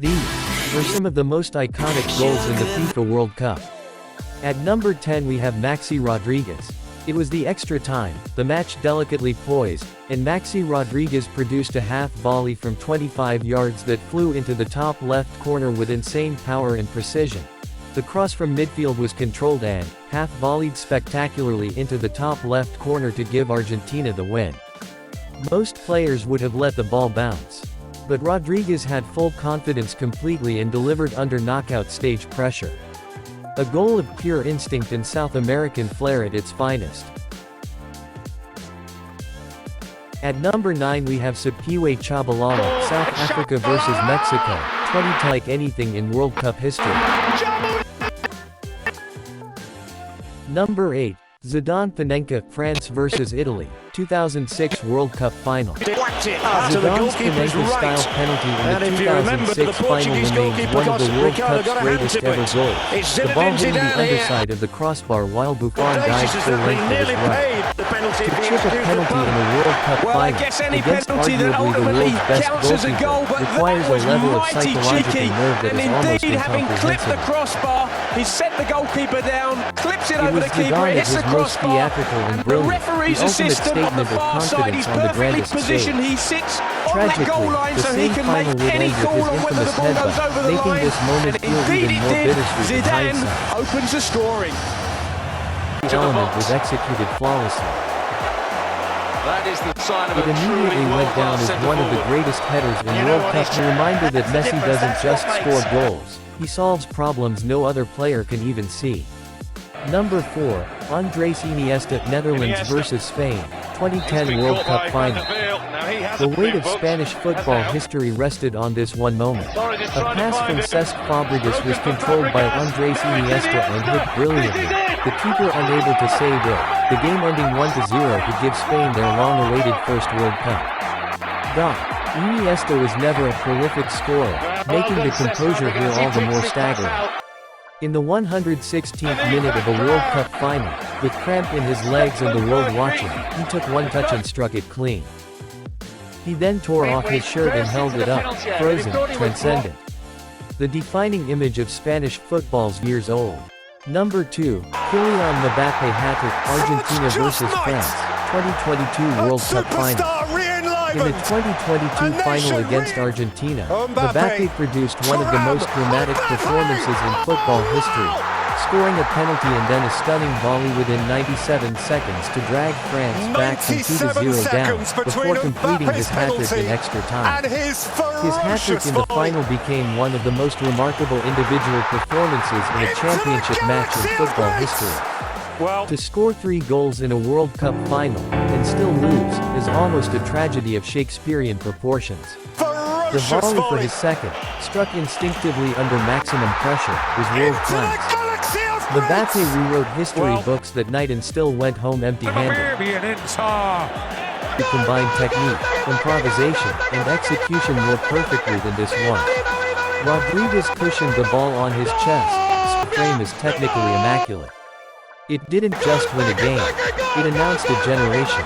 These were some of the most iconic goals in the FIFA World Cup. At number 10 we have Maxi Rodriguez. It was the extra time, the match delicately poised, and Maxi Rodriguez produced a half volley from 25 yards that flew into the top left corner with insane power and precision. The cross from midfield was controlled and half-volleyed spectacularly into the top left corner to give Argentina the win. Most players would have let the ball bounce. But Rodriguez had full confidence completely and delivered under knockout stage pressure. A goal of pure instinct and South American flair at its finest. At number 9 we have Sipiwe Chabalala, South Africa vs Mexico, 20 like anything in World Cup history. Number 8. Zidane Panenka, France vs Italy, 2006 World Cup Final. Zidane's Panenka-style penalty in the 2006 final remains one of the World Cup's greatest ever goals. The ball hitting the underside of the crossbar while Buffon dives full length with his right. To chip a penalty in a World Cup final, against arguably the world's best goalkeeper, requires a level of psychological nerve that is almost incomprehensible. He set the goalkeeper down, clips it over the keeper, hits the most crossbar. theatrical and brilliant, the ultimate statement of confidence on the grandest stage. He sits Tragically, the same final would end with his infamous headbutt, making this moment feel even more bittersweet in hindsight. Opens the scoring. The element was executed flawlessly. That is the sign of it immediately went down as one of the greatest headers in World Cup, a reminder that Messi doesn't just score goals, he solves problems no other player can even see. Number 4, Andrés Iniesta, Netherlands vs Spain, 2010 World Cup Final. The weight of Spanish football history rested on this one moment. A pass from Cesc Fabregas was controlled by Andrés Iniesta and hit brilliantly, the keeper unable to save it, the game ending 1-0 to give Spain their long-awaited first World Cup. Iniesta was never a prolific scorer, making the composure here all the more staggering. In the 116th minute of a World Cup final, with cramp in his legs and the world watching, he took one touch and struck it clean. He then tore off his shirt and held it up, frozen, transcendent. The defining image of Spanish football's years old. Number 2, Kylian Mbappé hat-trick, Argentina vs France, 2022 World Cup Final. In the 2022 final against Argentina, Mbappé produced one of the most dramatic performances in football history, scoring a penalty and then a stunning volley within 97 seconds to drag France back from 2-0 down, before completing his hat-trick in extra time. His hat-trick in the final became one of the most remarkable individual performances in a championship match in football history. To score 3 goals in a World Cup final, and still lose, is almost a tragedy of Shakespearean proportions. The volley for his second, struck instinctively under maximum pressure, was world-class. Mbappé rewrote history books that night and still went home empty-handed. He combined technique, improvisation, and execution more perfectly than this one. Rodriguez cushioned the ball on his chest, his frame is technically immaculate. It didn't just win a game, it announced a generation.